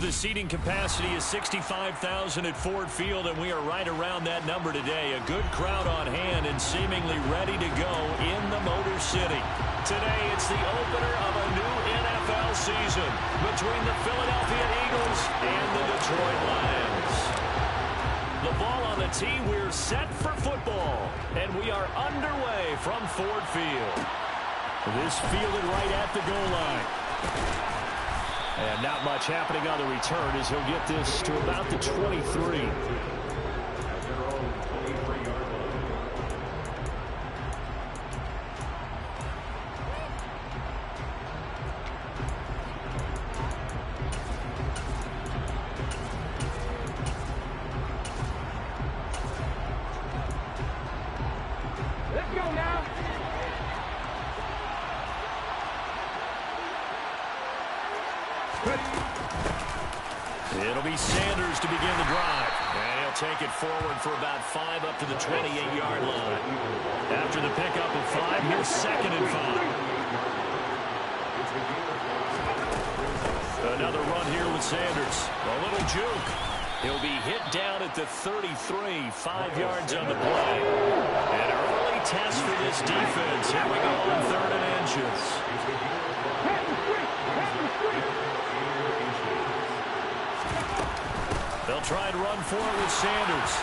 The seating capacity is 65,000 at Ford Field, and we are right around that number today. A good crowd on hand and seemingly ready to go in the Motor City. Today, it's the opener of a new NFL season between the Philadelphia Eagles and the Detroit Lions. The ball on the tee, we're set for football, and we are underway from Ford Field. This fielded right at the goal line. And not much happening on the return as he'll get this to about the 23. Let's go now. It'll be Sanders to begin the drive. And he'll take it forward for about 5 up to the 28-yard line. After the pickup of 5, here's 2nd and 5. Another run here with Sanders. A little juke. He'll be hit down at the 33, 5 yards on the play. An early test for this defense. Here we go on 3rd and inches. They'll try and run for it with Sanders.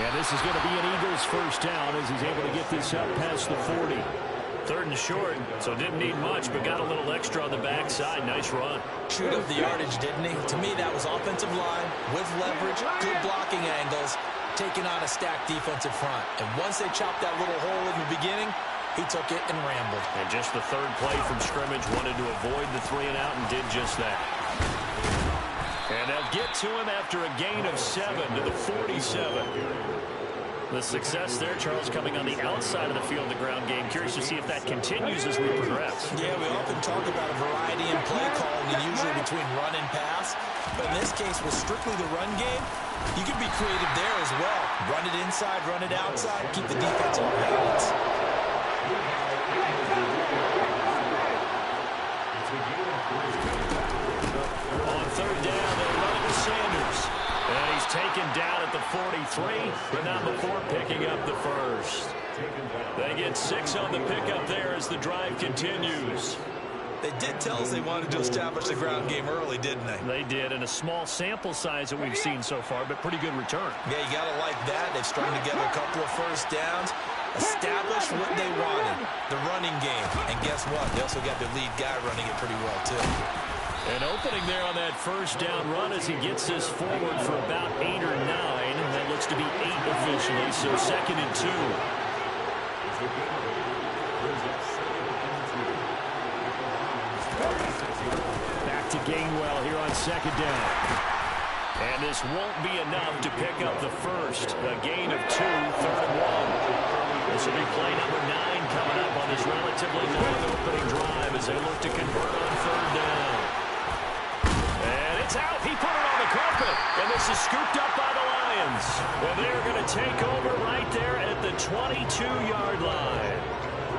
And this is going to be an Eagles first down as he's able to get this up past the 40. 3rd and short, so didn't need much, but got a little extra on the backside. Nice run. Chewed up the yardage, didn't he? To me, that was offensive line with leverage, good blocking angles, taking on a stacked defensive front. And once they chopped that little hole in the beginning, he took it and rambled. And just the 3rd play from scrimmage, wanted to avoid the 3 and out and did just that. And they'll get to him after a gain of 7 to the 47. The success there, Charles, coming on the outside of the field, the ground game. Curious to see if that continues as we progress. Yeah, we often talk about a variety in play calling, and usually between run and pass. But in this case, with strictly the run game, you can be creative there as well. Run it inside, run it outside, keep the defense on balance. On 3rd down, they'll run it with Sanders. And he's taken down at the 43, but not before picking up the 1st. They get 6 on the pickup there as the drive continues. They did tell us they wanted to establish the ground game early, didn't they? They did, and a small sample size that we've seen so far, but pretty good return. Yeah, you got to like that. They've strung together a couple of first downs, established what they wanted, the running game. And guess what? They also got their lead guy running it pretty well, too. An opening there on that first down run as he gets this forward for about 8 or 9. That looks to be 8 officially, so 2nd and 2. Back to Gainwell here on 2nd down. And this won't be enough to pick up the 1st. A gain of 2, 3rd and 1. This will be play number 9 coming up on this relatively long opening drive as they look to convert on 3rd down. And it's out. He put it on the carpet. And this is scooped up by the Lions. Well, they're going to take over right there at the 22-yard line.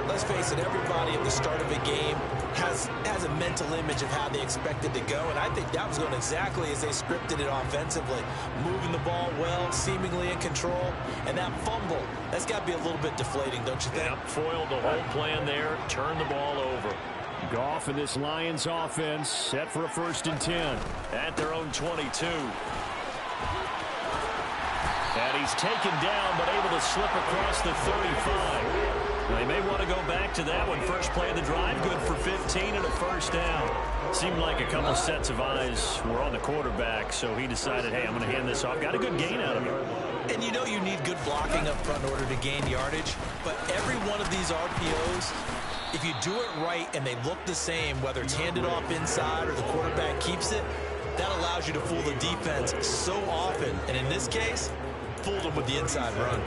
Let's face it, everybody at the start of a game has a mental image of how they expected to go, and I think that was going exactly as they scripted it offensively. Moving the ball well, seemingly in control, and that fumble, that's got to be a little bit deflating, don't you think? Yeah, foiled the whole plan there, turned the ball over. Goff and this Lions offense set for a 1st and 10 at their own 22. And he's taken down, but able to slip across the 35. They may want to go back to that one. First play of the drive, good for 15 and a 1st down. Seemed like a couple sets of eyes were on the quarterback, so he decided, hey, I'm going to hand this off. Got a good gain out of him. And you know you need good blocking up front in order to gain yardage, but every one of these RPOs, if you do it right and they look the same, whether it's handed off inside or the quarterback keeps it, that allows you to fool the defense so often. And in this case, fooled them with the inside run.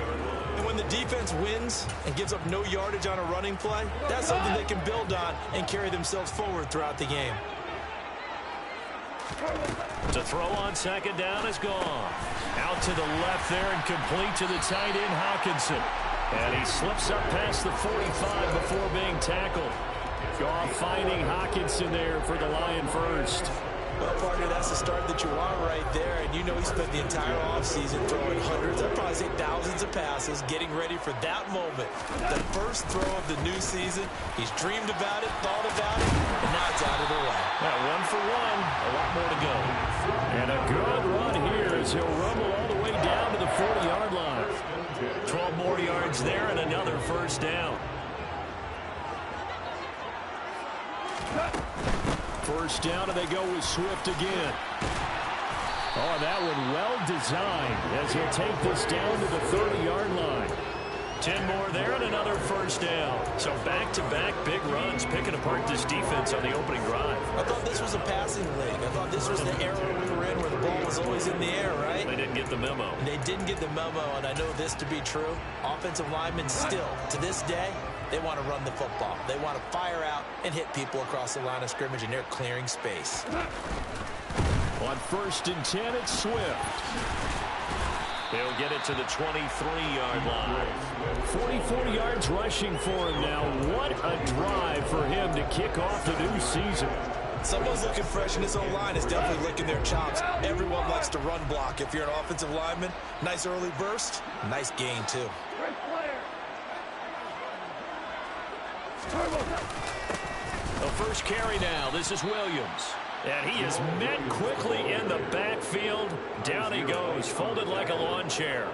And when the defense wins and gives up no yardage on a running play, that's something they can build on and carry themselves forward throughout the game. To throw on 2nd down is gone. Out to the left there and complete to the tight end, Hawkinson. And he slips up past the 45 before being tackled. Goff finding Hawkinson there for the Lion first. Well, partner, that's the start that you want right there. And you know he spent the entire offseason throwing hundreds, I'd probably say thousands of passes, getting ready for that moment. The first throw of the new season. He's dreamed about it, thought about it, and now it's out of the way. Yeah, 1 for 1. A lot more to go. And a good run here as he'll rumble all the way down to the 40-yard line. 12 more yards there and another first down. First down, and they go with Swift again. Oh, that one well designed as he'll take this down to the 30-yard line. 10 more there and another first down. So back-to-back big runs picking apart this defense on the opening drive. I thought this was a passing league. I thought this was the era we were in where the ball was always in the air, right? They didn't get the memo. They didn't get the memo, and I know this to be true. Offensive linemen still, to this day, they want to run the football. They want to fire out and hit people across the line of scrimmage, and they're clearing space. On 1st and 10, it's Swift. He'll get it to the 23-yard line. 44 yards rushing for him now. What a drive for him to kick off the new season. Someone's looking fresh, and his own line is definitely licking their chops. Everyone likes to run block. If you're an offensive lineman, nice early burst, nice gain, too. The first carry now. This is Williams. And he is met quickly in the backfield. Down he goes, folded like a lawn chair.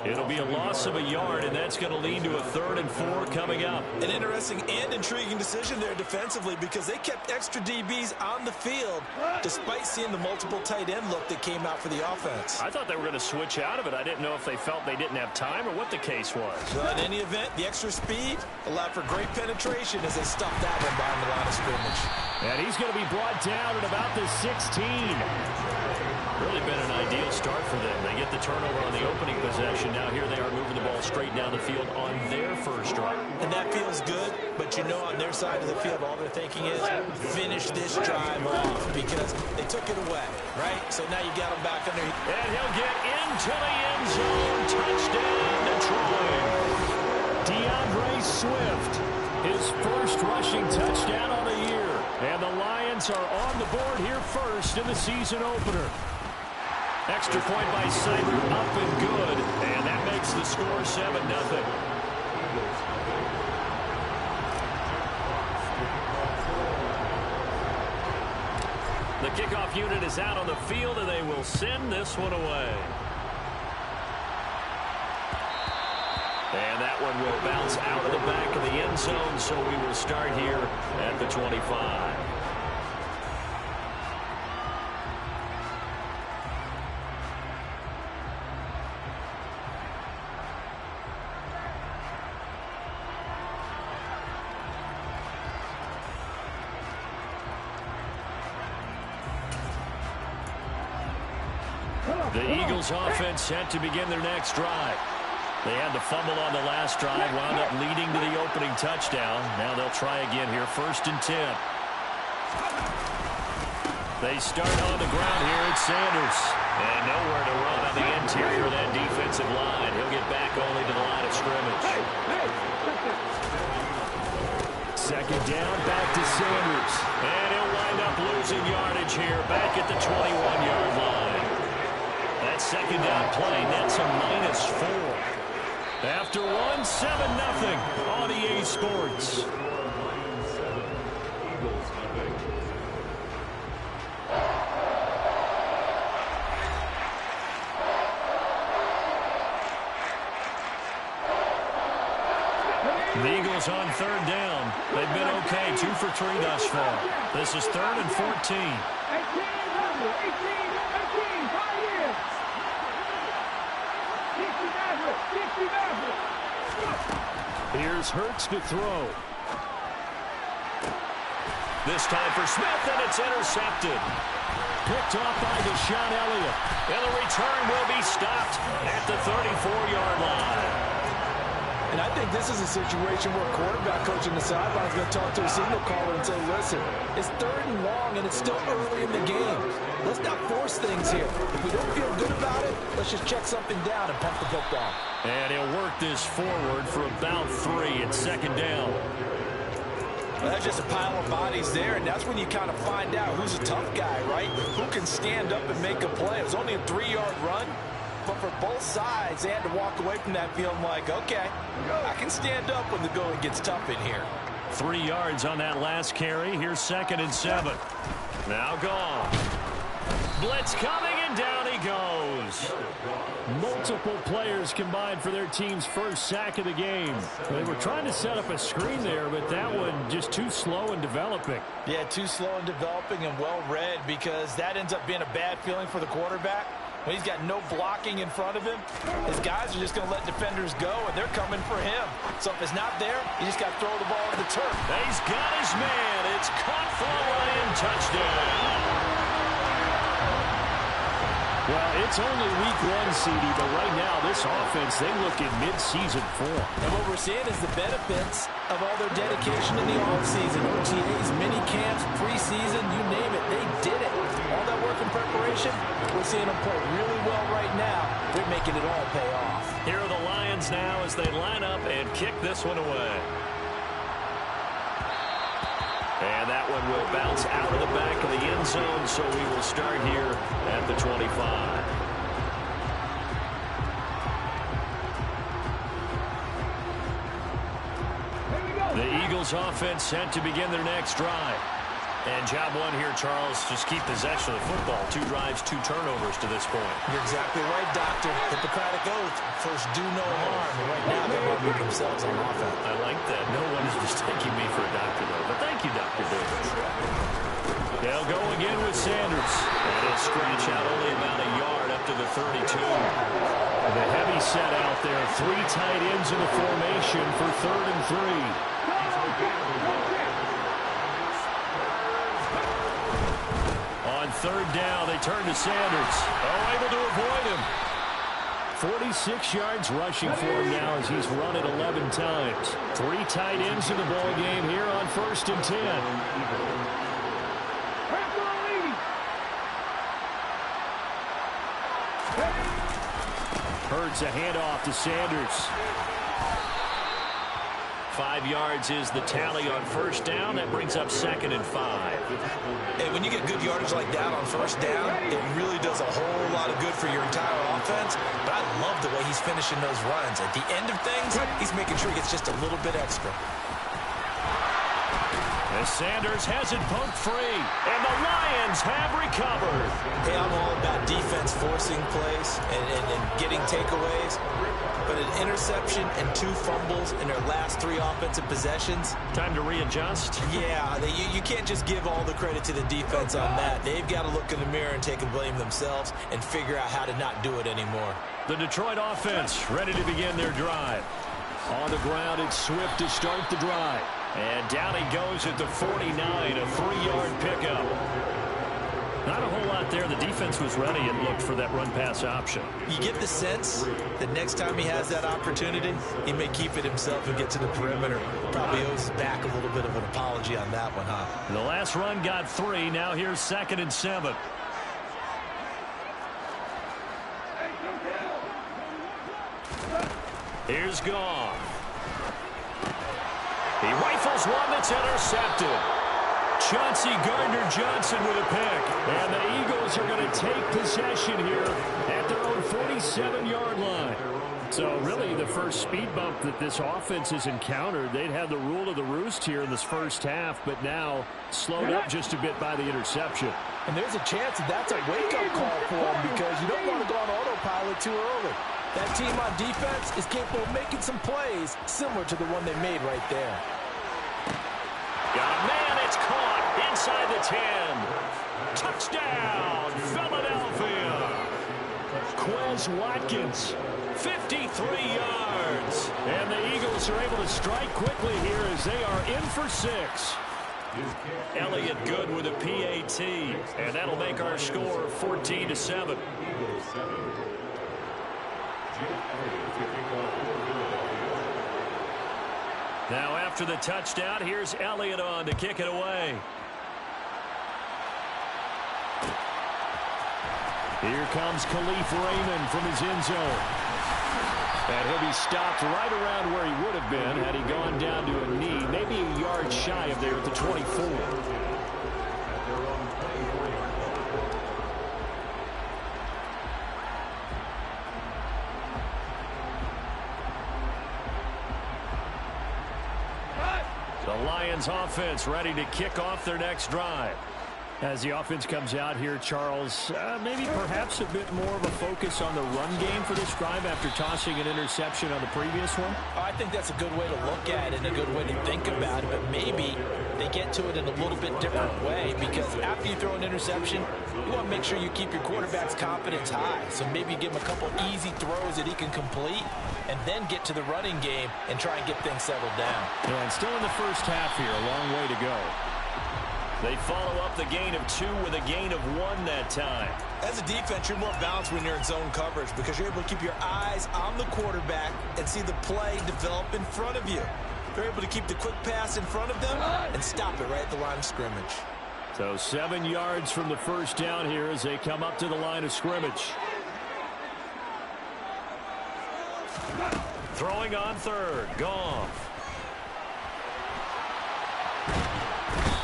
It'll be a loss of a yard, and that's going to lead to a 3rd and 4 coming up. An interesting and intriguing decision there defensively because they kept extra DBs on the field despite seeing the multiple tight end look that came out for the offense. I thought they were going to switch out of it. I didn't know if they felt they didn't have time or what the case was. Well, in any event, the extra speed allowed for great penetration as they stuffed that one behind the line of scrimmage. And he's going to be brought down at about the 16. Really been an ideal start for them. They get the turnover on the opening possession. Now here they are moving the ball straight down the field on their first drive. And that feels good, but you know on their side of the field all they're thinking is finish this drive off because they took it away, right? So now you got them back under. And he'll get into the end zone. Touchdown Detroit. DeAndre Swift, his first rushing touchdown on the year. And the Lions are on the board here first in the season opener. Extra point by Seibert, up and good. And that makes the score 7-0. The kickoff unit is out on the field, and they will send this one away. And that one will bounce out of the back of the end zone, so we will start here at the 25. The Eagles offense set to begin their next drive. They had the fumble on the last drive, wound up leading to the opening touchdown. Now they'll try again here, 1st and 10. They start on the ground here. It's Sanders. And nowhere to run on the interior of that defensive line. He'll get back only to the line of scrimmage. 2nd down, back to Sanders. And he'll wind up losing yardage here, back at the 21-yard line. That 2nd down play, that's a -4. After 1, 7-0 on EA Sports. The Eagles on 3rd down. They've been okay, 2 for 3 thus far. This is 3rd and 14. Here's Hurts to throw. This time for Smith, and it's intercepted. Picked off by Deshaun Elliott. And the return will be stopped at the 34-yard line. And I think this is a situation where quarterback coach in the sideline is going to talk to a signal caller and say, listen, it's 3rd and long, and it's still early in the game. Let's not force things here. If we don't feel good about it, let's just check something down and pump the football. And he'll work this forward for about 3 at 2nd down. Well, that's just a pile of bodies there, and that's when you kind of find out who's a tough guy, right? Who can stand up and make a play. It was only a 3-yard run, but for both sides, they had to walk away from that feeling like, okay, I can stand up when the going gets tough in here. 3 yards on that last carry. Here's 2nd and 7. Now gone. Blitz coming, and down he goes. Multiple players combined for their team's first sack of the game. They were trying to set up a screen there, but that one just too slow in developing. Yeah, too slow in developing and well read, because that ends up being a bad feeling for the quarterback. When he's got no blocking in front of him, his guys are just going to let defenders go, and they're coming for him. So if it's not there, you just got to throw the ball to the turf. He's got his man. It's caught for a Lion touchdown. Well, it's only week 1, CD, but right now this offense, they look in mid-season form. And what we're seeing is the benefits of all their dedication in the offseason. OTAs, mini camps, preseason, you name it, they did it. All that work and preparation, we're seeing them play really well right now. They're making it all pay off. Here are the Lions now as they line up and kick this one away. And that one will bounce out of the back of the end zone, so we will start here at the 25. The Eagles offense set to begin their next drive. And job one here, Charles, just keep possession of the football. 2 drives, 2 turnovers to this point. You're exactly right, Doctor. Hippocratic oath. First, do no harm. And right now, they're harming themselves on offense. I like that. No one is mistaking me for a doctor, though. But thank you, Dr. Davis. They'll go again with Sanders. And he'll scratch out only about a yard up to the 32. The heavy set out there. 3 tight ends in the formation for 3rd and 3. On 3rd down, they turn to Sanders. Oh, able to avoid him. 46 yards rushing for him now as he's run it 11 times. 3 tight ends in the ball game here on 1st and 10. Hurts a handoff to Sanders. 5 yards is the tally on 1st down. That brings up 2nd and 5. And when you get good yardage like that on 1st down, it really does a whole lot of good for your entire offense. But I love the way he's finishing those runs. At the end of things, he's making sure he gets just a little bit extra. As Sanders has it poked free, and the Lions have recovered. Hey, I'm all about defense forcing plays and getting takeaways. But an interception and 2 fumbles in their last 3 offensive possessions. Time to readjust. Yeah, you can't just give all the credit to the defense on that. They've got to look in the mirror and take the blame themselves and figure out how to not do it anymore. The Detroit offense ready to begin their drive. On the ground, it's Swift to start the drive. And down he goes at the 49, a 3-yard pickup. Not a whole lot there. The defense was ready and looked for that run-pass option. You get the sense that next time he has that opportunity, he may keep it himself and get to the perimeter. Probably owes his back a little bit of an apology on that one, huh? The last run got 3. Now here's 2nd and 7. Here's Goff. He rifles one that's intercepted. Chauncey Gardner-Johnson with a pick. And the Eagles are going to take possession here at their own 47-yard line. So really the first speed bump that this offense has encountered, they'd had the rule of the roost here in this first half, but now slowed up just a bit by the interception. And there's a chance that that's a wake-up call for them, because you don't want to go on autopilot too early. That team on defense is capable of making some plays similar to the one they made right there. Got a man, it's caught inside the 10. Touchdown, Philadelphia. Quez Watkins, 53 yards. And the Eagles are able to strike quickly here as they are in for 6. Elliott good with a PAT, and that'll make our score 14-7. Now after the touchdown, here's Elliott on to kick it away. Here comes Khalif Raymond from his end zone. And he'll be stopped right around where he would have been had he gone down to a knee, maybe a yard shy of there at the 24. The Lions offense ready to kick off their next drive. As the offense comes out here, Charles, maybe perhaps a bit more of a focus on the run game for this drive after tossing an interception on the previous one? I think that's a good way to look at it and a good way to think about it, but maybe they get to it in a little bit different way, because after you throw an interception, you want to make sure you keep your quarterback's confidence high. So maybe give him a couple easy throws that he can complete and then get to the running game and try and get things settled down. And still in the first half here, a long way to go. They follow up the gain of 2 with a gain of 1 that time. As a defense, you're more balanced when you're in zone coverage because you're able to keep your eyes on the quarterback and see the play develop in front of you. They're able to keep the quick pass in front of them and stop it right at the line of scrimmage. So 7 yards from the first down here as they come up to the line of scrimmage. Throwing on third, Goff.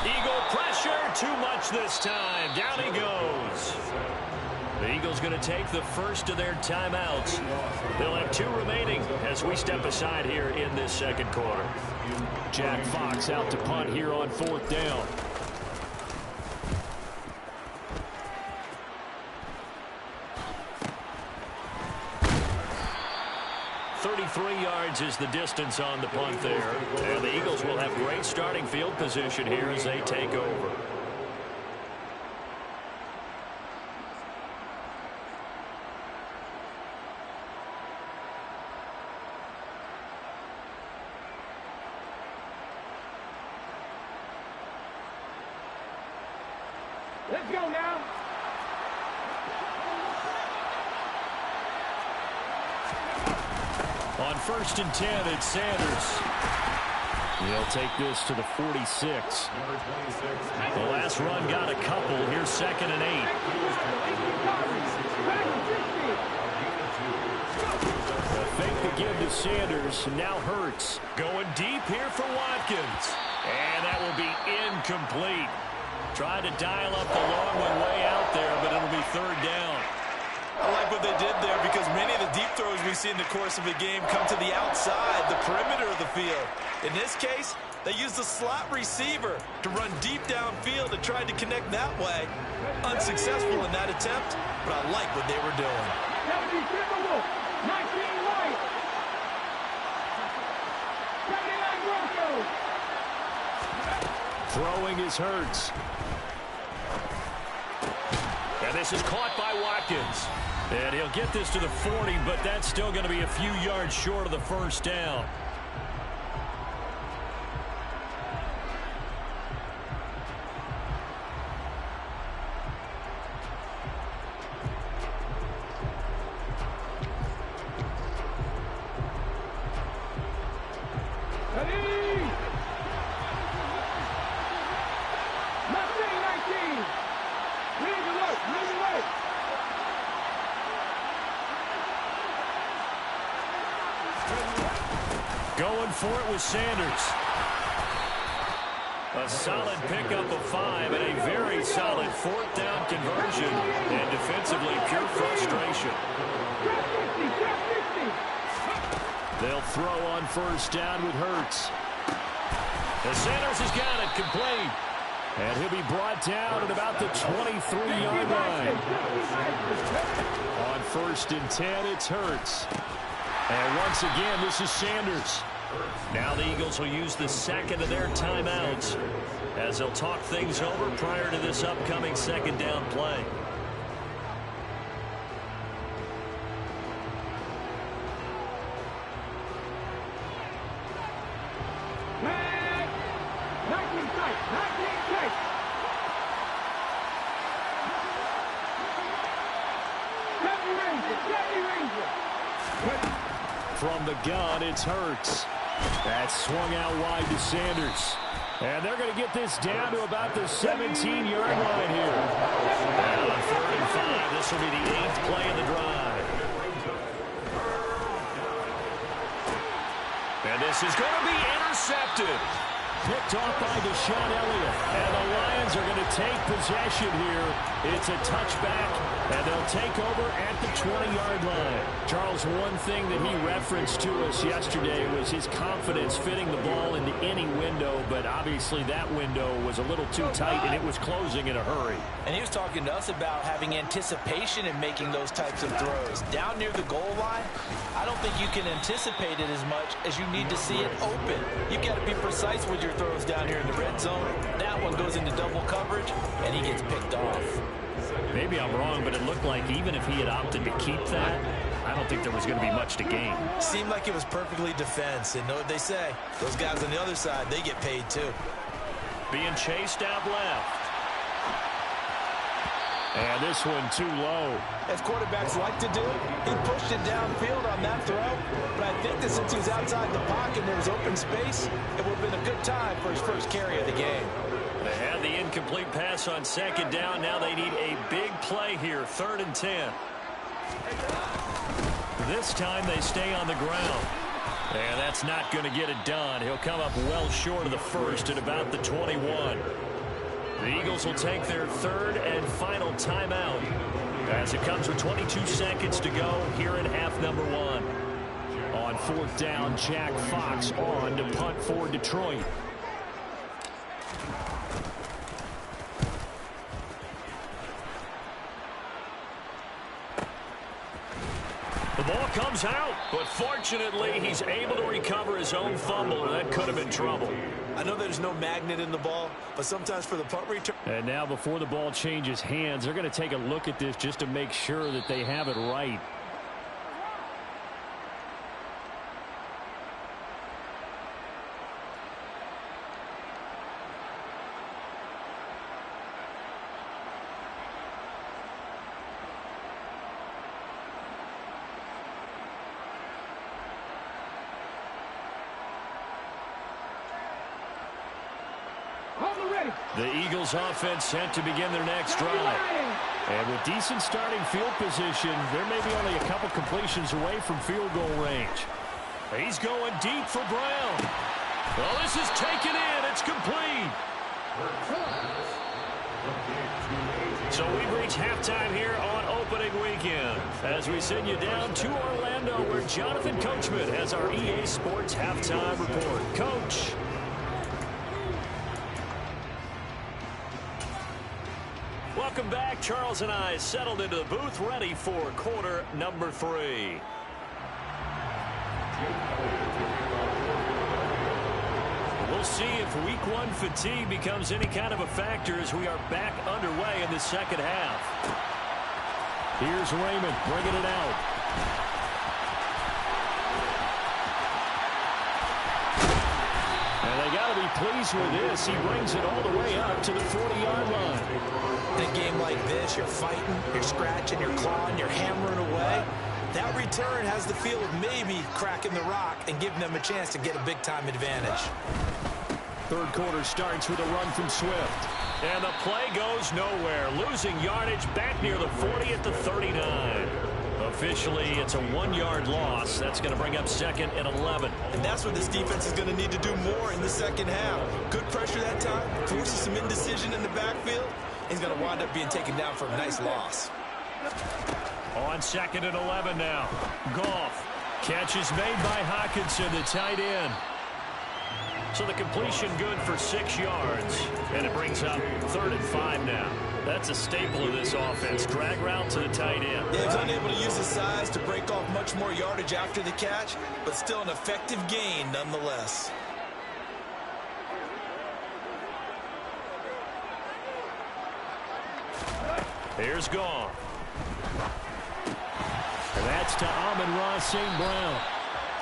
Eagle pressure, too much this time. Down he goes. The Eagles going to take the first of their timeouts. They'll have 2 remaining as we step aside here in this second quarter. Jack Fox out to punt here on 4th down. .33 yards is the distance on the punt there. And the Eagles will have great starting field position here as they take over. Let's go now. On 1st and 10, it's Sanders. He'll take this to the 46. The last run got a couple. Here's 2nd and 8. The fake to give to Sanders. Now Hurts. Going deep here for Watkins. And that will be incomplete. Tried to dial up the long one way out there, but it'll be 3rd down. I like what they did there because many of the deep throws we see in the course of a game come to the outside, the perimeter of the field. In this case, they used the slot receiver to run deep downfield and tried to connect that way. Unsuccessful in that attempt, but I like what they were doing. 19 right. 79 Broncos. Throwing is Hurts. And this is caught by Watkins. And he'll get this to the 40, but that's still going to be a few yards short of the first down. Going for it with Sanders. A solid pickup of 5 and a very solid 4th down conversion. And defensively, pure frustration. They'll throw on 1st down with Hurts. And Sanders has got it complete. And he'll be brought down at about the 23-yard line. On 1st and 10, it's Hurts. And once again, this is Sanders. Now the Eagles will use the 2nd of their timeouts as they'll talk things over prior to this upcoming 2nd down play. From the gun, it's Hurts. That's swung out wide to Sanders. And they're going to get this down to about the 17-yard line here. And on 3rd and 5, this will be the 8th play of the drive. This is going to be intercepted. Picked off by Deshaun Elliott. And the Lions are going to take possession here. It's a touchback, and they'll take over at the 20-yard line. Charles, one thing that he referenced to us yesterday was his confidence fitting the ball into any window, but obviously that window was a little too tight, and it was closing in a hurry. And he was talking to us about having anticipation in making those types of throws. Down near the goal line, I don't think you can anticipate it as much as you need to see it open. You've got to be precise with your throws down here in the red zone. That one goes into double coverage, and he gets picked off. Maybe I'm wrong, but it looked like even if he had opted to keep that, I don't think there was going to be much to gain. Seemed like it was perfectly defense, and know what they say. Those guys on the other side, they get paid too. Being chased out left. And this one too low. As quarterbacks like to do, he pushed it downfield on that throw. But I think that since he was outside the pocket and there was open space, it would have been a good time for his first carry of the game. They had the incomplete pass on second down. Now they need a big play here, 3rd and 10. This time they stay on the ground. And that's not going to get it done. He'll come up well short of the first at about the 21. The Eagles will take their 3rd and final timeout as it comes with 22 seconds to go here in half number 1. On 4th down, Jack Fox on to punt for Detroit. The ball comes out, but fortunately he's able to recover his own fumble, and that could have been trouble. I know there's no magnet in the ball, but sometimes for the punt return. And now before the ball changes hands, they're going to take a look at this just to make sure that they have it right. The Eagles offense set to begin their next drive. And with decent starting field position, there may be only a couple completions away from field goal range. He's going deep for Brown. Well, this is taken in. It's complete. So we've reached halftime here on opening weekend as we send you down to Orlando where Jonathan Coachman has our EA Sports halftime report. Coach. Welcome back. Charles and I settled into the booth ready for quarter number 3. We'll see if week 1 fatigue becomes any kind of a factor as we are back underway in the second half. Here's Raymond bringing it out. And they got to be pleased with this. He brings it all the way up to the 40-yard line. In a game like this, you're fighting, you're scratching, you're clawing, you're hammering away. That return has the feel of maybe cracking the rock and giving them a chance to get a big-time advantage. Third quarter starts with a run from Swift. And the play goes nowhere. Losing yardage back near the 40 at the 39. Officially, it's a 1-yard loss. That's going to bring up 2nd and 11. And that's what this defense is going to need to do more in the second half. Good pressure that time, forces some indecision in the backfield. He's going to wind up being taken down for a nice loss. On 2nd and 11 now. Goff. Catch is made by Hockenson, the tight end. So the completion good for 6 yards. And it brings up 3rd and 5 now. That's a staple of this offense. Drag route to the tight end. Yeah, he's unable to use his size to break off much more yardage after the catch, but still an effective gain nonetheless. Here's Goff. And that's to Amon-Ra St. Brown.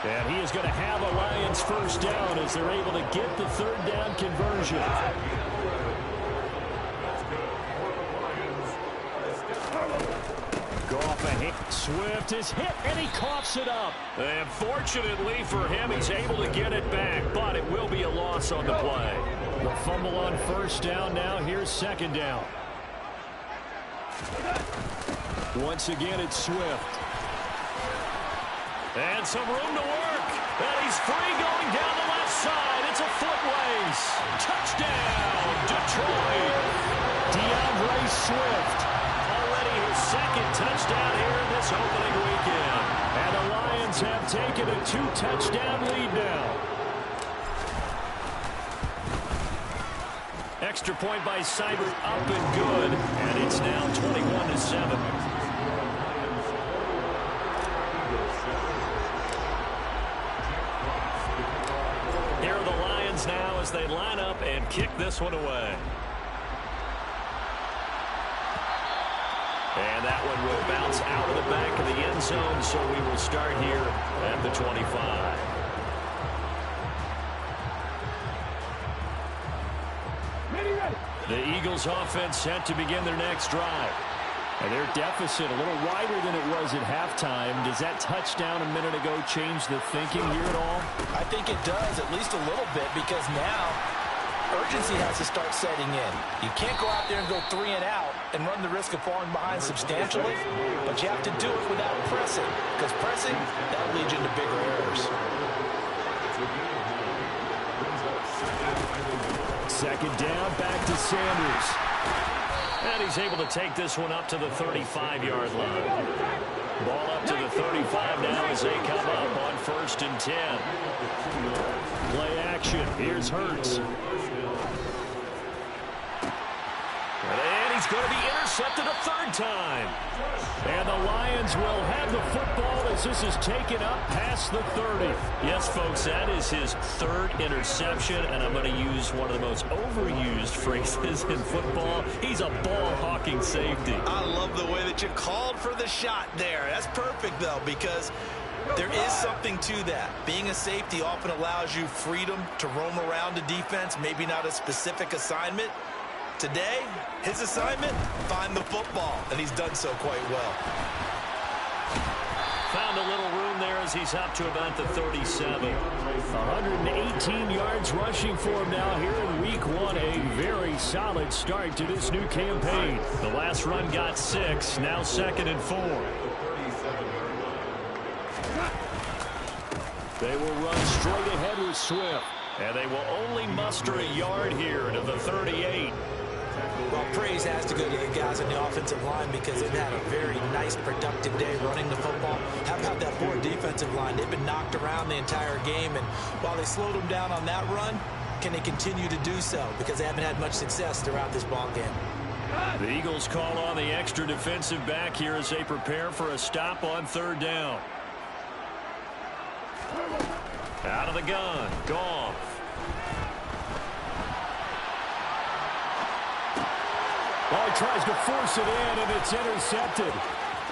And he is going to have a Lions first down as they're able to get the 3rd down conversion. Goff a hit. Swift is hit, and he coughs it up. And fortunately for him, he's able to get it back, but it will be a loss on the play. The fumble on 1st down. Now here's 2nd down. Once again, it's Swift. And some room to work. And he's free going down the left side. It's a foot race. Touchdown, Detroit. DeAndre Swift. Already his second touchdown here in this opening weekend. And the Lions have taken a 2-touchdown lead now. Extra point by Seibert up and good. And it's now 21-7. Here are the Lions now as they line up and kick this one away. And that one will bounce out of the back of the end zone, so we will start here at the 25. The Eagles offense set to begin their next drive. And their deficit a little wider than it was at halftime. Does that touchdown a minute ago change the thinking here at all? I think it does, at least a little bit, because now urgency has to start setting in. You can't go out there and go 3 and out and run the risk of falling behind substantially, but you have to do it without pressing, because pressing, that'll lead you into bigger errors. Second down, back to Sanders. And he's able to take this one up to the 35-yard line. Ball up to the 35 now as they come up on 1st and 10. Play action. Here's Hurts. And he's going to be intercepted a third time. And the Lions will have the football as this is taken up past the 30. Yes, folks, that is his third interception, and I'm going to use one of the most overused phrases in football. He's a ball-hawking safety. I love the way that you called for the shot there. That's perfect, though, because there is something to that. Being a safety often allows you freedom to roam around the defense, maybe not a specific assignment. Today, his assignment, find the football, and he's done so quite well. Found a little room there as he's up to about the 37. 118 yards rushing for him now here in week 1. A very solid start to this new campaign. The last run got 6, now 2nd and 4. They will run straight ahead with Swift. And they will only muster a yard here to the 38. Well, praise has to go to the guys on the offensive line because they've had a very nice, productive day running the football. How about that poor defensive line? They've been knocked around the entire game, and while they slowed them down on that run, can they continue to do so? Because they haven't had much success throughout this ball game. The Eagles call on the extra defensive back here as they prepare for a stop on 3rd down. Out of the gun, Goff. Well, he tries to force it in, and it's intercepted.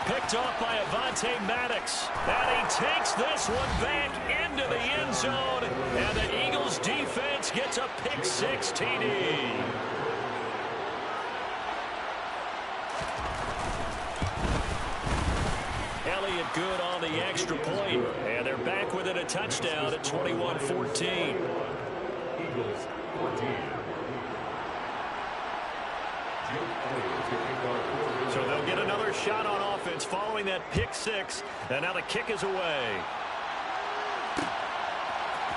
Picked off by Avonte Maddox. And he takes this one back into the end zone. And the Eagles defense gets a pick-6 TD. Elliott good on the extra point. And they're back within a touchdown at 21-14. Eagles 14. So they'll get another shot on offense following that pick-6. And now the kick is away.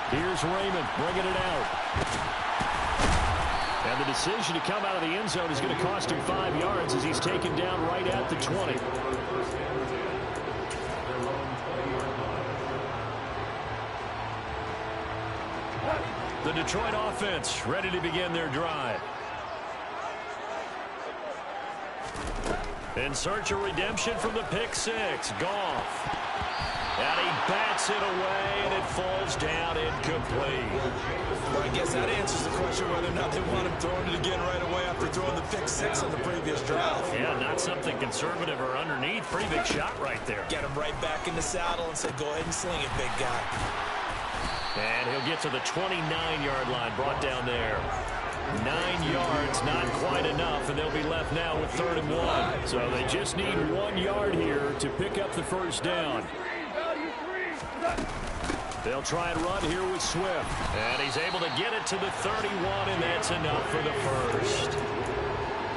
Here's Raymond bringing it out. And the decision to come out of the end zone is going to cost him 5 yards as he's taken down right at the 20. The Detroit offense ready to begin their drive. In search of redemption from the pick-6, Goff. And he bats it away, and it falls down incomplete. Well, I guess that answers the question whether or not they want him throwing it again right away after throwing the pick-6 on the previous drive. Yeah, not something conservative or underneath. Pretty big shot right there. Get him right back in the saddle and said, go ahead and sling it, big guy. And he'll get to the 29-yard line, brought down there. 9 yards, not quite enough, and they'll be left now with 3rd and 1. So they just need 1 yard here to pick up the first down. They'll try and run here with Swift. And he's able to get it to the 31, and that's enough for the first.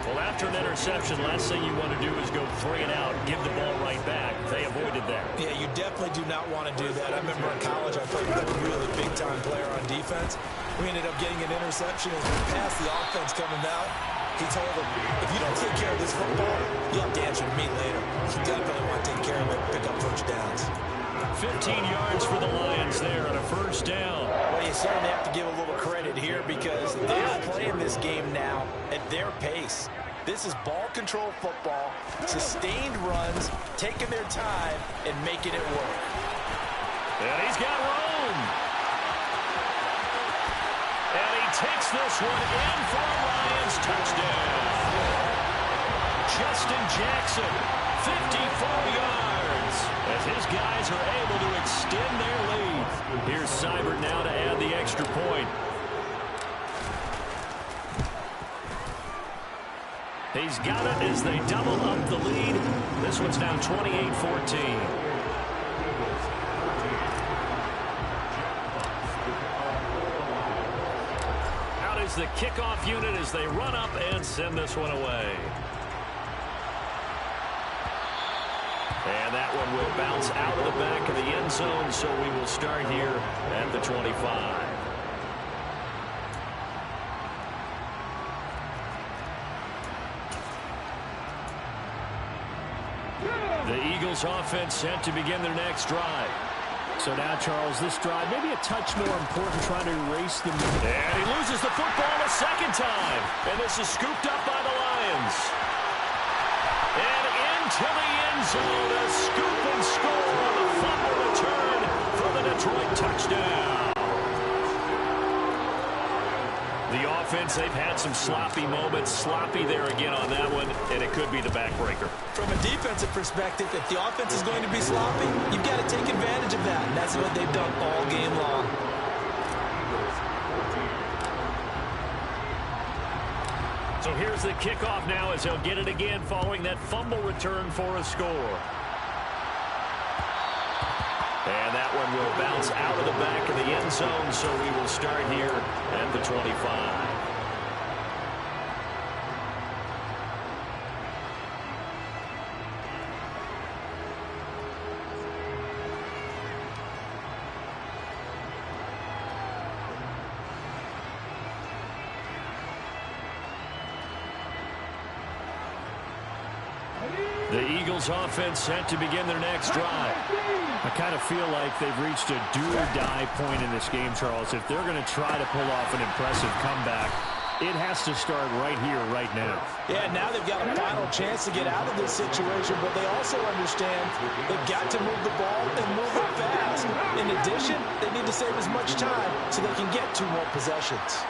Well, after an interception, last thing you want to do is go 3 and out, give the ball right back. They avoided that. Yeah, you definitely definitely do not want to do that. I remember in college I played with a really big-time player on defense. We ended up getting an interception as we passed the offense coming out. He told him, if you don't take care of this football, you'll have to answer to me later. You definitely want to take care of it, pick up first downs. 15 yards for the Lions there on a first down. Well, you certainly have to give a little credit here because they're playing this game now at their pace. This is ball control football, sustained runs, taking their time, and making it work. And he's got room. And he takes this one in for a Lions touchdown. Justin Jackson, 54 yards, as his guys are able to extend their lead. Here's Seibert now to add the extra point. He's got it as they double up the lead. This one's now 28-14. Out is the kickoff unit as they run up and send this one away. And that one will bounce out of the back of the end zone, so we will start here at the 25. The Eagles offense set to begin their next drive. So now, Charles, this drive maybe a touch more important, trying to erase the... And he loses the football a second time. And this is scooped up by the Lions. And into the end zone, a scoop and score on the fumble return for the Detroit touchdown. The offense, they've had some sloppy moments. Sloppy there again on that one, and it could be the backbreaker. From a defensive perspective, if the offense is going to be sloppy, you've got to take advantage of that, and that's what they've done all game long. So here's the kickoff now as he'll get it again following that fumble return for a score. And that one will bounce out of the back of the end zone, so we will start here at the 25. The Eagles offense set to begin their next drive. I kind of feel like they've reached a do-or-die point in this game, Charles. If they're going to try to pull off an impressive comeback, it has to start right here, right now. Yeah, now they've got a final chance to get out of this situation, but they also understand they've got to move the ball and move it fast. In addition, they need to save as much time so they can get 2 more possessions.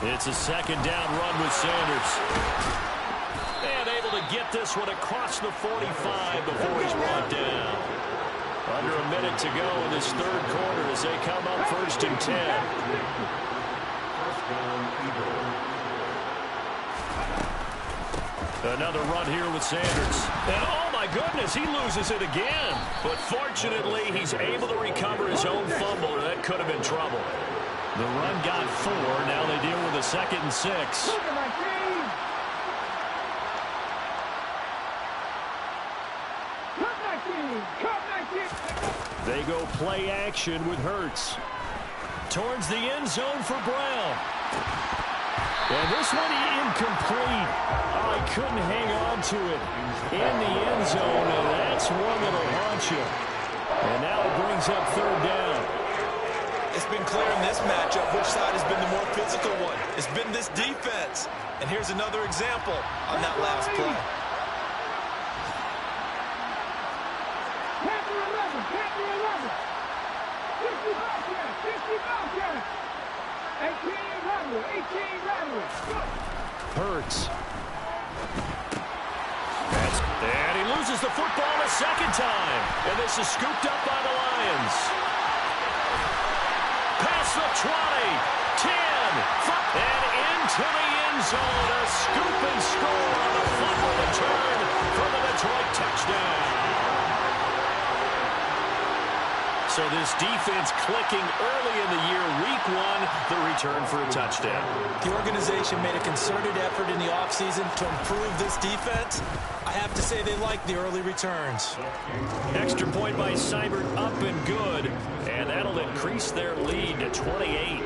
It's a second down run with Sanders. And able to get this one across the 45 before he's brought down. Under a minute to go in this third quarter as they come up 1st and 10. Another run here with Sanders. And oh my goodness, he loses it again. But fortunately, he's able to recover his own fumble, or that could have been trouble. The run got 4. Now they deal with a 2nd and 6. They go play action with Hurts. Towards the end zone for Brown. And this one incomplete. Oh, he couldn't hang on to it in the end zone, and that's one that'll haunt you. And now it brings up 3rd down. It's been clear in this matchup which side has been the more physical one. It's been this defense. And here's another example on that last play. Hurts. And he loses the football a second time. And this is scooped up by the Lions. Past the 20, 10, and into the end zone. A scoop and score on the fumble return for the Detroit touchdown. So this defense clicking early in the year. Week 1, the return for a touchdown. The organization made a concerted effort in the offseason to improve this defense. I have to say they like the early returns. Extra point by Seibert, up and good. And that'll increase their lead to 28.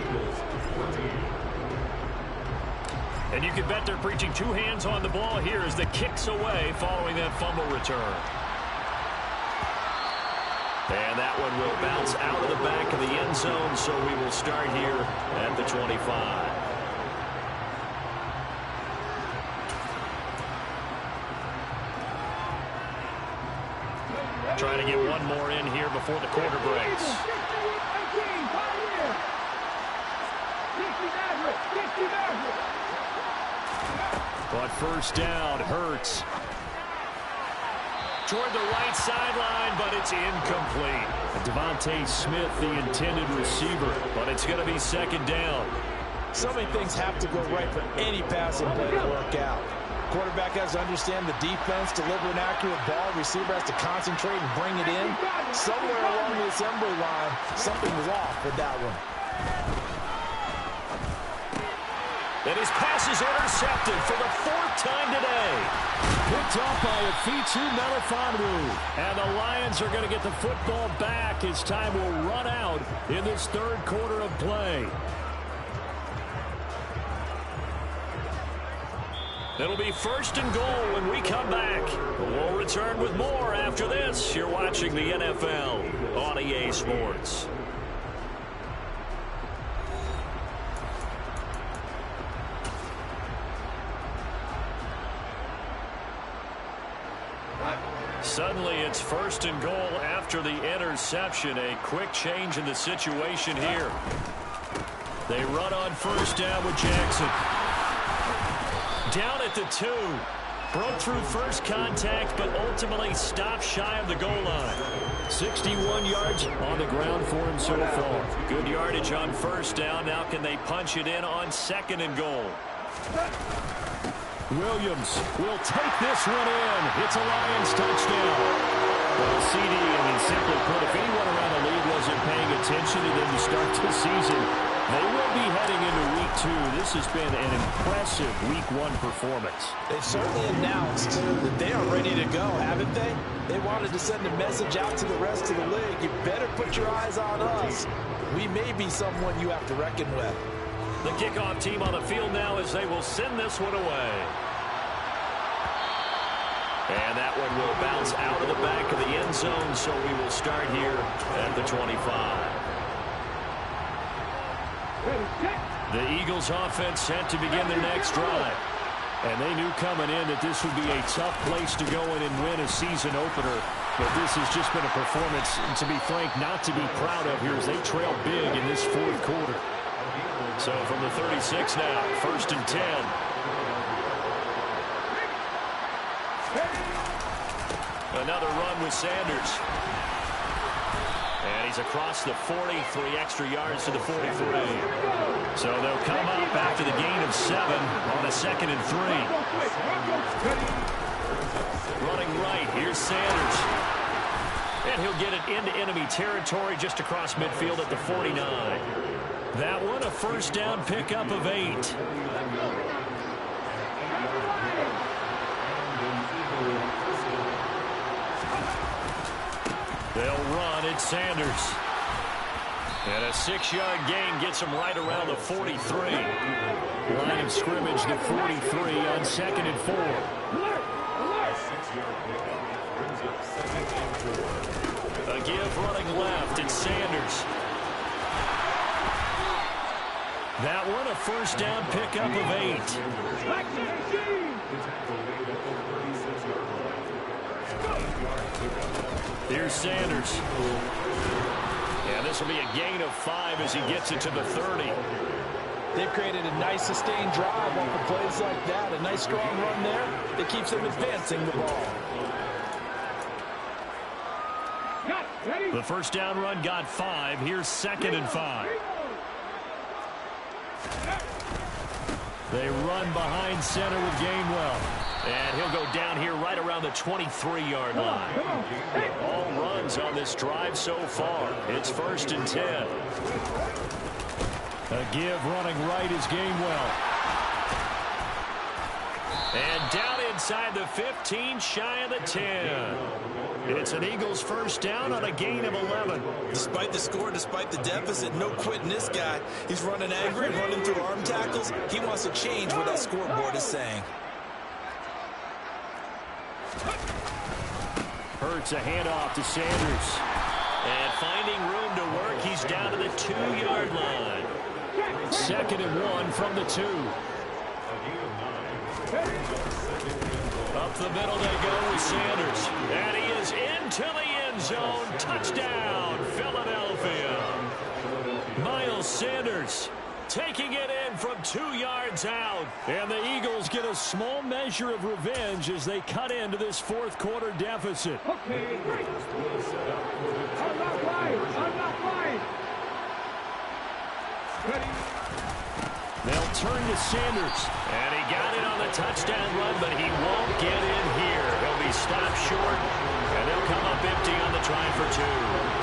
And you can bet they're preaching 2 hands on the ball here as the kick's away following that fumble return. And that one will bounce out of the back of the end zone, so we will start here at the 25. Trying to get one more in here before the quarter breaks. But first down, Hurts. Toward the right sideline, but it's incomplete. Devontae Smith, the intended receiver, but it's going to be second down. So many things have to go right for any passing play to work out. Quarterback has to understand the defense, deliver an accurate ball. Receiver has to concentrate and bring it in. Somewhere along the assembly line, something was off with that one. And his pass is intercepted for the 4th time today. Picked off by Afitu Melifonwu. And the Lions are going to get the football back as time will run out in this 3rd quarter of play. It'll be 1st and goal when we come back. We'll return with more after this. You're watching the NFL on EA Sports. Suddenly it's 1st and goal after the interception. A quick change in the situation here. They run on 1st down with Jackson. Down at the 2. Broke through first contact, but ultimately stopped shy of the goal line. 61 yards on the ground for him so far. Good yardage on 1st down. Now can they punch it in on 2nd and goal? Williams will take this one in. It's a Lions touchdown. Well, CD, simply put, if anyone around the league wasn't paying attention to them to start the season, they will be heading into Week 2. This has been an impressive Week 1 performance. They've certainly announced that they are ready to go, haven't they? They wanted to send a message out to the rest of the league. You better put your eyes on us. We may be someone you have to reckon with. The kickoff team on the field now as they will send this one away. And that one will bounce out of the back of the end zone, so we will start here at the 25. The Eagles offense set to begin their next drive. And they knew coming in that this would be a tough place to go in and win a season opener. But this has just been a performance, to be frank, not to be proud of here as they trail big in this 4th quarter. So from the 36 now, 1st and 10. Another run with Sanders. And he's across the 40, 3 extra yards to the 43. So they'll come up after the gain of 7 on a 2nd and 3. Running right, here's Sanders. And he'll get it into enemy territory just across midfield at the 49. That one a 1st down pickup of 8. They'll run at Sanders. And a 6-yard gain gets him right around the 43. Line of scrimmage, the 43 on 2nd and 4. A give running left, it's Sanders. That one a 1st down pickup of 8. Here's Sanders. And this will be a gain of 5 as he gets it to the 30. They've created a nice sustained drive off of plays like that. A nice strong run there that keeps them advancing the ball. The 1st down run got 5. Here's 2nd and 5. They run behind center with Gainwell. And he'll go down here right around the 23-yard line. All runs on this drive so far. It's 1st and 10. A give running right is Gainwell. And down inside the 15, shy of the 10. It's an Eagles first down on a gain of 11. Despite the score, despite the deficit, no quitting this guy. He's running angry, running through arm tackles. He wants to change what that scoreboard is saying. Hurts a handoff to Sanders. And finding room to work, he's down to the 2-yard line. 2nd and 1 from the 2. Up the middle they go with Sanders. And he is into the end zone. Touchdown, Philadelphia. Miles Sanders taking it in from 2 yards out. And the Eagles get a small measure of revenge as they cut into this 4th quarter deficit. Okay, great. I'm not lying. Ready. They'll turn to Sanders. And he got it on the touchdown run, but he won't get in here. He'll be stopped short, and they'll come up empty on the try for 2.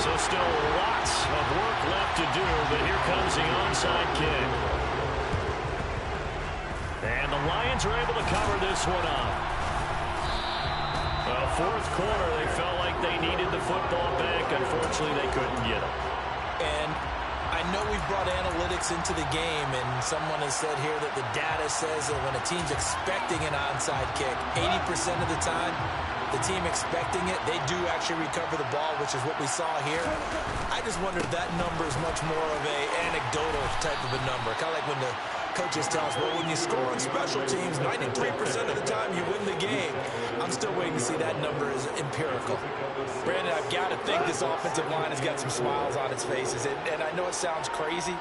So still lots of work left to do, but here comes the onside kick. And the Lions are able to cover this one up. 4th quarter, they felt like they needed the football back. Unfortunately, they couldn't get it. And I know we've brought analytics into the game, and someone has said here that the data says that when a team's expecting an onside kick, 80% of the time, the team expecting it, they do actually recover the ball, which is what we saw here. I just wonder if that number is much more of a anecdotal type of a number. Kind of like when the coaches tell us, well, when you score on special teams, 93% of the time you win the game. I'm still waiting to see that number is empirical. Brandon, I've got to think this offensive line has got some smiles on its faces. And I know it sounds crazy,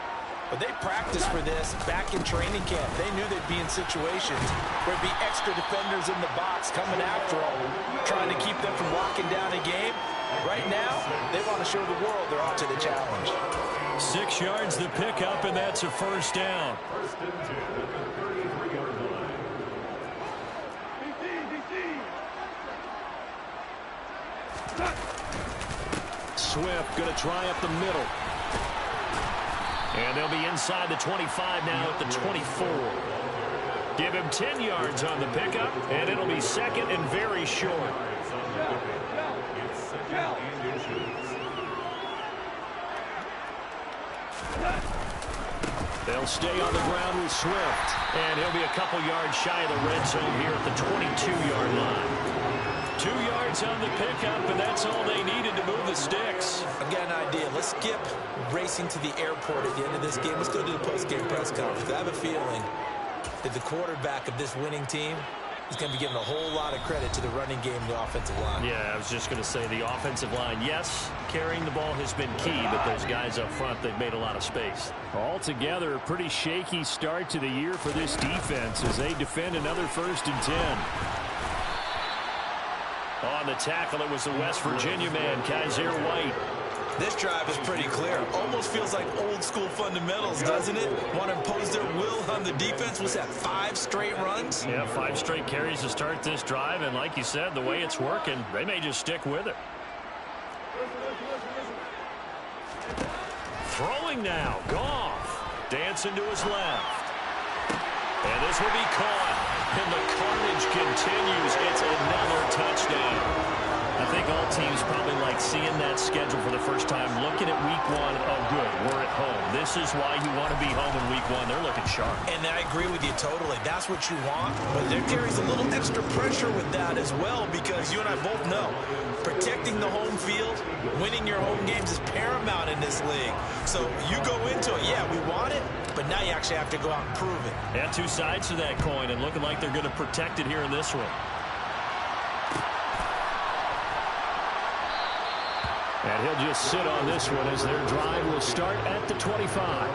but they practiced for this back in training camp. They knew they'd be in situations where there'd be extra defenders in the box coming after them, trying to keep them from locking down a game. Right now, they want to show the world they're up to the challenge. 6 yards the pickup, and that's a 1st down. Swift going to try up the middle. And they'll be inside the 25 now at the 24. Give him 10 yards on the pickup, and it'll be 2nd and very short. They'll stay on the ground with Swift. And he'll be a couple yards shy of the red zone here at the 22-yard line. 2 yards on the pickup, and that's all they needed to move the sticks. I've got an idea. Let's skip racing to the airport at the end of this game. Let's go to the post-game press conference. I have a feeling that the quarterback of this winning team is going to be given a whole lot of credit to the running game and the offensive line. Yeah, I was just going to say the offensive line, yes, carrying the ball has been key, but those guys up front, they've made a lot of space. Altogether, a pretty shaky start to the year for this defense as they defend another 1st and 10. On the tackle, it was the West Virginia man, Kaiser White. This drive is pretty clear. Almost feels like old school fundamentals, doesn't it? Want to impose their will on the defense. What's that, 5 straight runs? Yeah, 5 straight carries to start this drive, and like you said, the way it's working, they may just stick with it. Throwing now, Goff. Dancing to his left. And this will be caught. And the carnage continues. It's another touchdown. I think all teams probably like seeing that schedule for the first time, looking at week 1. Oh, good, we're at home. This is why you want to be home in week 1. They're looking sharp. And I agree with you totally. That's what you want. But there carries a little extra pressure with that as well, because you and I both know protecting the home field, winning your home games is paramount in this league. So you go into it, yeah, we want it, but now you actually have to go out and prove it. Yeah, 2 sides to that coin, and looking like they're going to protect it here in this one. And he'll just sit on this one as their drive will start at the 25.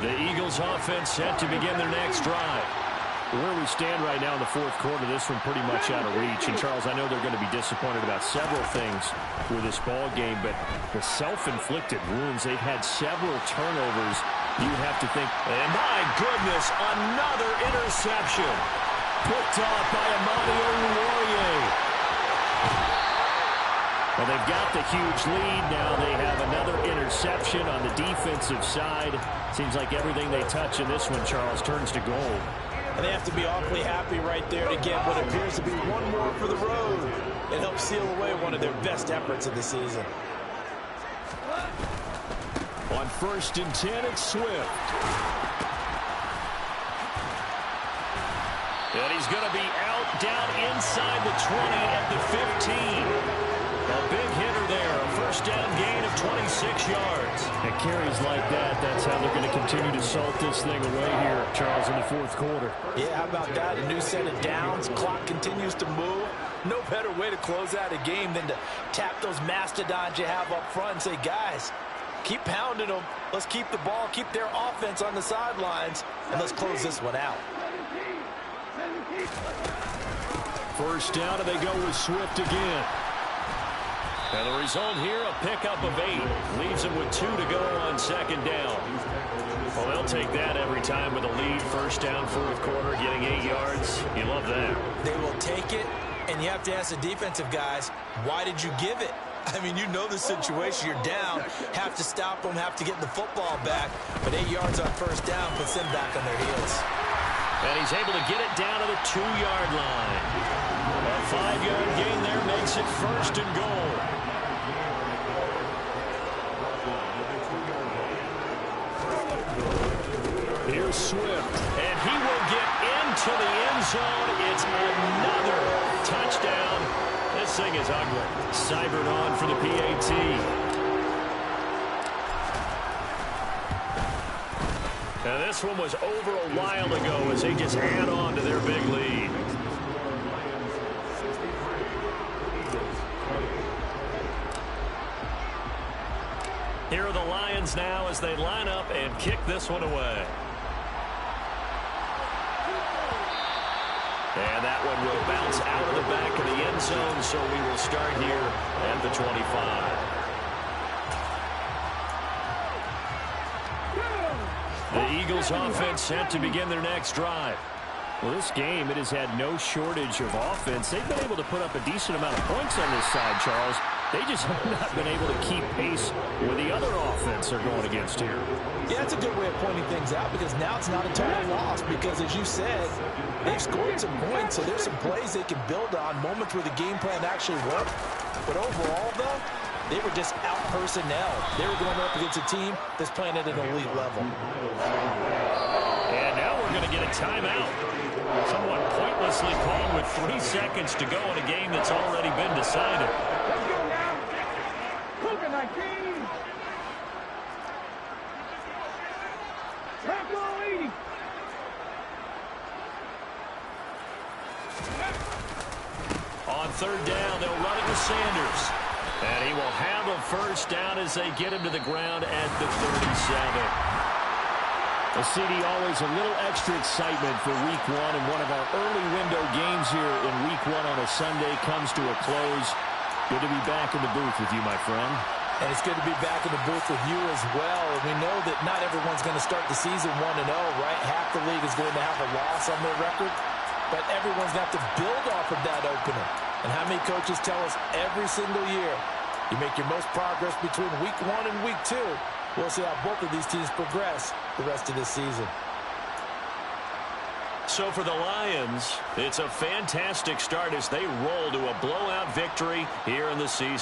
The Eagles offense set to begin their next drive. Where we stand right now in the fourth quarter, this one pretty much out of reach. And, Charles, I know they're going to be disappointed about several things with this ball game, but the self-inflicted wounds, they've had several turnovers. You'd have to think, and my goodness, another interception. Picked off by Amadi Oruwariye. Well, they've got the huge lead. Now they have another interception on the defensive side. Seems like everything they touch in this one, Charles, turns to gold. And they have to be awfully happy right there to get what appears to be one more for the road. It helps seal away one of their best efforts of the season. On 1st and 10, it's Swift. And he's going to be out down inside the 20 at the 15. A big hitter there, a first down gain of 26 yards. And carries like that, that's how they're going to continue to salt this thing away here, Charles, in the fourth quarter. Yeah, how about that? A new set of downs. Clock continues to move. No better way to close out a game than to tap those mastodons you have up front and say, guys, keep pounding them. Let's keep the ball, keep their offense on the sidelines, and let's close this one out. First down, and they go with Swift again. And the result here, a pickup of 8. Leaves them with 2 to go on 2nd down. Well, they'll take that every time with a lead. First down, fourth quarter, getting 8 yards. You love that. They will take it, and you have to ask the defensive guys, why did you give it? I mean, you know the situation. You're down, have to stop them, have to get the football back. But 8 yards on first down puts them back on their heels. And he's able to get it down to the 2-yard line. A 5-yard gain there makes it 1st and goal. Here's Swift. And he will get into the end zone. It's another touchdown. This thing is ugly. Cybered on for the PAT. And this one was over a while ago as they just add on to their big lead. Here are the Lions now as they line up and kick this one away. And that one will bounce out of the back of the end zone, so we will start here at the 25. The Eagles offense set to begin their next drive. Well, this game, it has had no shortage of offense. They've been able to put up a decent amount of points on this side, Charles. They just have not been able to keep pace with the other offense they're going against here. Yeah, that's a good way of pointing things out because now it's not a total loss because, as you said, they've scored some points, so there's some plays they can build on, moments where the game plan actually worked. But overall, though, they were just out personnel. They were going up against a team that's playing at an elite level. And now we're going to get a timeout. Somewhat pointlessly called with 3 seconds to go in a game that's already been decided. Let's go now. Cougar 19. Tackle 80. On 3rd down, they'll run it with Sanders. And he will have a first down as they get him to the ground at the 37. A CD, always a little extra excitement for Week 1, and one of our early window games here in Week 1 on a Sunday comes to a close. Good to be back in the booth with you, my friend. And it's good to be back in the booth with you as well. And we know that not everyone's going to start the season 1-0, right? Half the league is going to have a loss on their record. But everyone's going to have to build off of that opener. And how many coaches tell us every single year, you make your most progress between Week 1 and Week 2. We'll see how both of these teams progress the rest of this season. So for the Lions, it's a fantastic start as they roll to a blowout victory here in the season.